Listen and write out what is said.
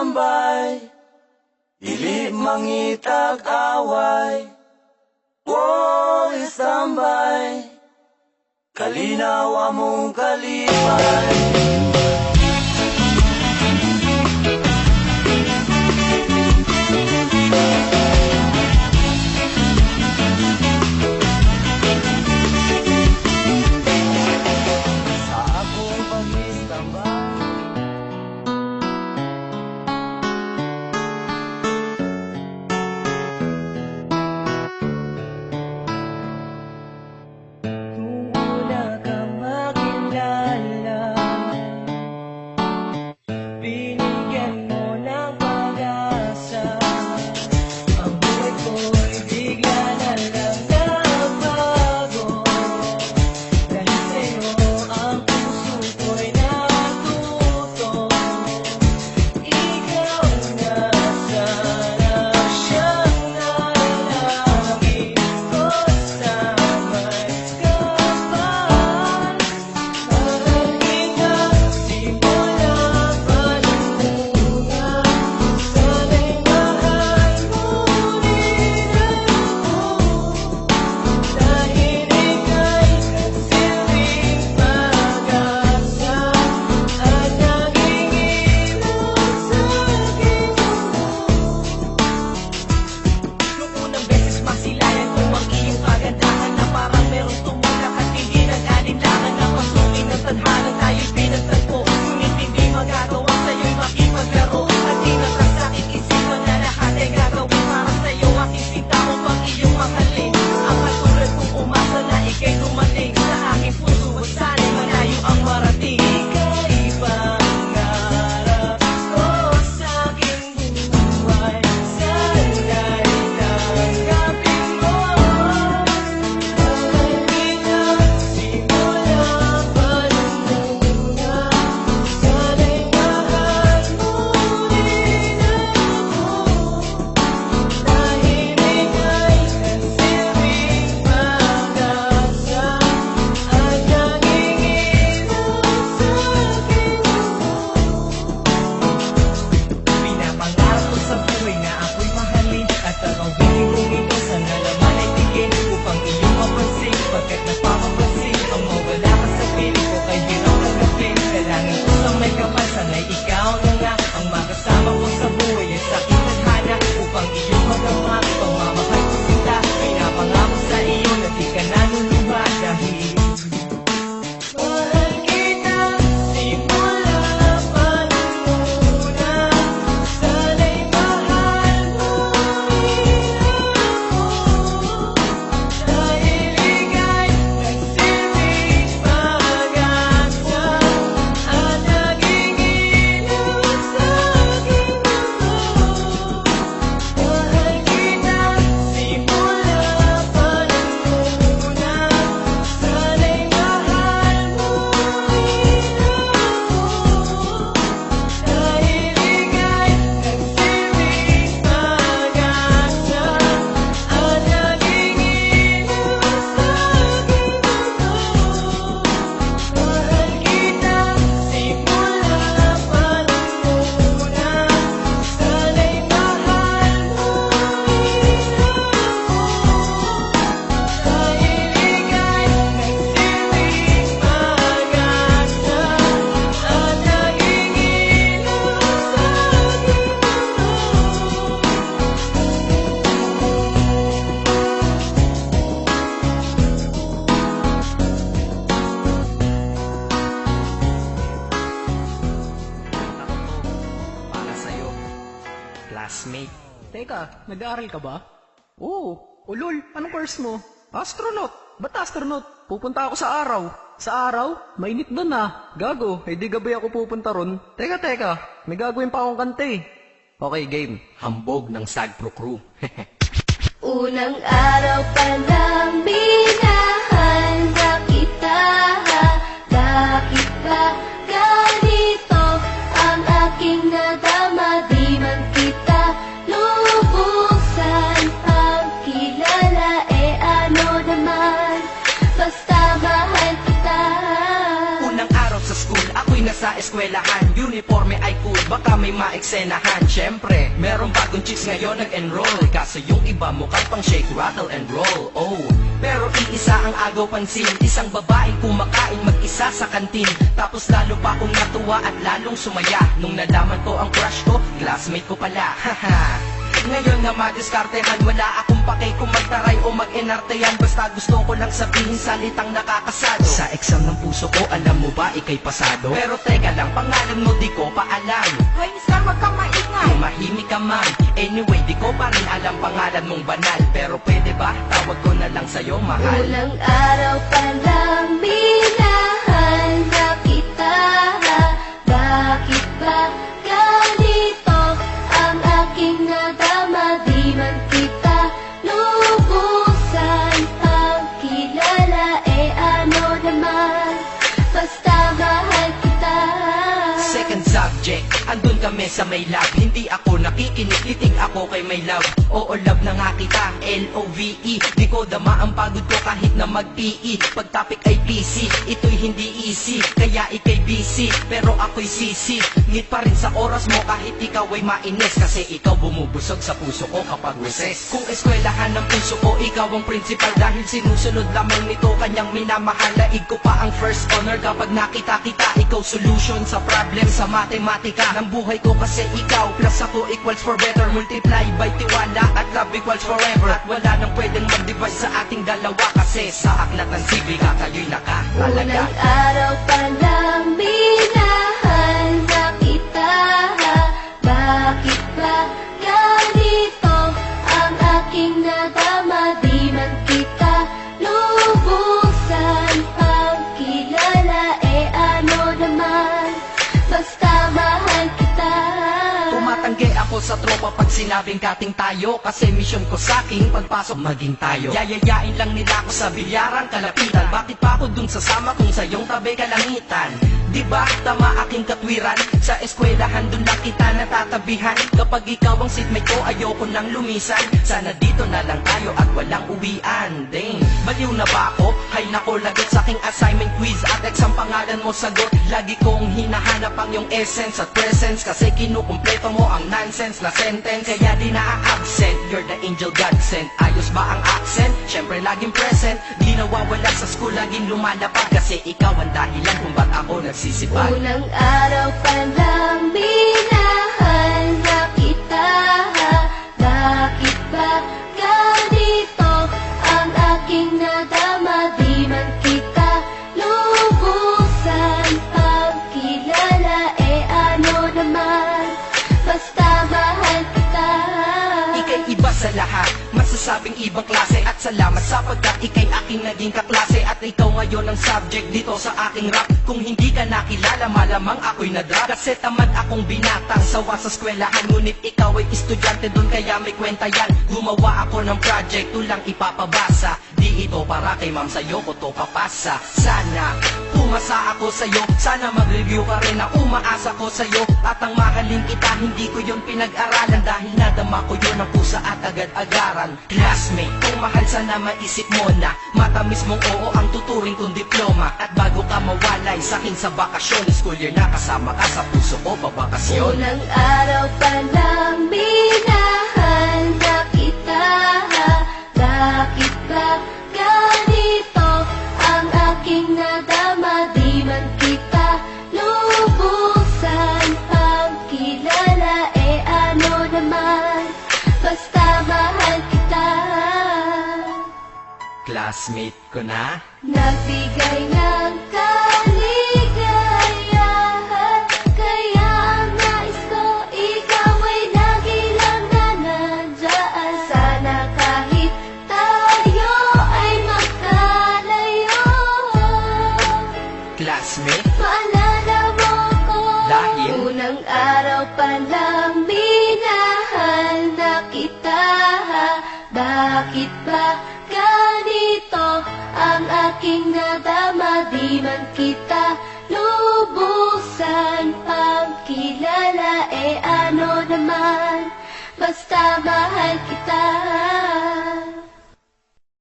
tambay, dili mangitag away. Woy tambay, kalinaw among kalipay. Classmate. Teka, nag-aaral ka ba? Oo. Ulol, anong course mo? Astronaut. Ba't astronaut? Pupunta ako sa araw. Sa araw? Mainit doon ah. Gago, di gabi ako pupunta ron. Teka, may gagawin pa akong kante. Okay, game. Hambog ng Sagpro Crew. Unang araw pa lang minahal na kita. Bakit ba ganito ang aking nadama? Di man kita lubusan ang kilala. Ano naman, basta mahal kita. Unang araw sa school, ako'y nasa eskwelahan. uniforme ay cool, baka may maeksenahan. Syempre, merong bagong chicks ngayon nag-enroll, kaso yung iba mukhang pang shake, rattle and roll. Oh, pero iisa ang agaw pansin, isang babaeng kumakain mag-isa sa kantin. Tapos lalo pa akong natuwa at lalong sumaya nung nalaman ko ang crush ko, classmate ko pala. Haha. Ngayon na madiskartehan, wala akong pake kung magtaray o mag-enartehan. Basta gusto ko lang sabihin salitang nakakasado. Sa exam ng puso ko, alam mo ba ikay pasado? Pero teka lang, pangalan mo di ko pa alam. Hoy, Scar, wag kang maingay. Tumahimik ka man. Anyway, di ko pa rin alam pangalan mong banal. Pero pwede ba, tawag ko na lang sa'yo, mahal. Unang araw pa lang minahal na kita. Bakit ba ganito ang aking nadama? Di man kita lubusan pagkilala, ano naman, basta mahal kita. Second subject, andun kami sa may lab. Hindi ako nakikinig, titig ako kay may love. Oo, love na nga kita, L-O-V-E. Di ko dama ang pagod ko kahit na mag-PE. Pag topic ay PC, ito'y hindi easy. Kaya ikay busy, pero ako'y sisi. Ngit pa rin sa oras mo kahit ikaw ay mainis. Kasi ikaw bumubusog sa puso ko kapag recess. Kung eskwelahan ng puso ko, ikaw ang principal. Dahil sinusunod lamang nito kanyang minamahal. Laig ko pa ang first honor kapag nakita kita. Ikaw solution sa problem sa matematika ng buhay ko, kasi ikaw plus ako equals for better. Multiply by tiwala at love equals forever. At wala nang pwedeng mag-divide sa ating dalawa, kasi sa aklat ng siblika kayo'y nakatalaga. Unang araw pa lang minahal na kita. Bakit ba ganito ang aking nadama? Di man kita lubusan pagkilala, ano naman, basta mahal kita. Tumatanggi ako sa tropa pag sinabing kating tayo, kasi mission ko sa aking pagpasok maging tayo. Yayayain lang nila ako sa bilyarang kalapitan. Bakit pa ako dun sasama kung sa iyong tabi kalangitan? Diba tama aking katwiran? Sa eskwelahan dun lang kita natatabihan. Kapag ikaw ang seatmate ko, ayoko nang lumisan. Sana dito na lang tayo at walang uwian. Dang, baliw na ba ako? Hay nako, lagot sa aking assignment quiz at exam pangalan mo sagot. Lagi kong hinahanap ang iyong essence at presence, kasi kinukumpleto mo ang nonsense na sentence. Kaya di na-absent, you're the angel God sent. Ayos ba ang accent? Syempre laging present. Di nawawala sa school, laging lumalapag, kasi ikaw ang dahilan kung ba't ako nagsisipag. Unang araw pa lang minahal na kita. Bakit ba ganito ang aking nadama? Di man kita lubusan pagkilala, ano naman, basta mahal kita. Ika'y iba sa lahat, masasabing ibang klase. At salamat sapagkat ika'y aking naging kaklase. At ikaw ngayon ang subject dito sa aking rap. Kung hindi ka nakilala, malamang ako'y na-drop. Kasi tamad akong binatang sawa sa eskwelahan, ngunit ikaw ay estudyante dun, kaya may kwenta yan. Gumawa ako ng project, tulang ipapabasa. Di ito para kay ma'am, sa'yo ko to papasa. Sana pumasa ako sa'yo, sana mag-review ka rin na umaasa ko sa'yo. At ang mahalin kita, hindi ko yun pinag-aralan, dahil nadama ko yun ang pusa at agad-agaran. Classmate, kung mahal, sana maisip mo na matamis mong oo ang tuturing kong diploma. At bago ka mawalay sa'kin sa bakasyon, school year na kasama ka sa puso ko pabakasyon. Unang araw pa lang minahal na kita. Bakit ba ganito ang aking nadama? Di man kita lubusan pagkilala, ano naman, basta mahal kita. Classmate ko na. Nagbigay ng kaligayahan, kaya ang nais ko ikaw ay lagi lang na nandyan. Sana kahit tayo ay magkalayo, Classmate, maalala mo ko. Dahil? Unang araw pa lang minahal na kita. Bakit ba ganito ang aking nadama? Di man kita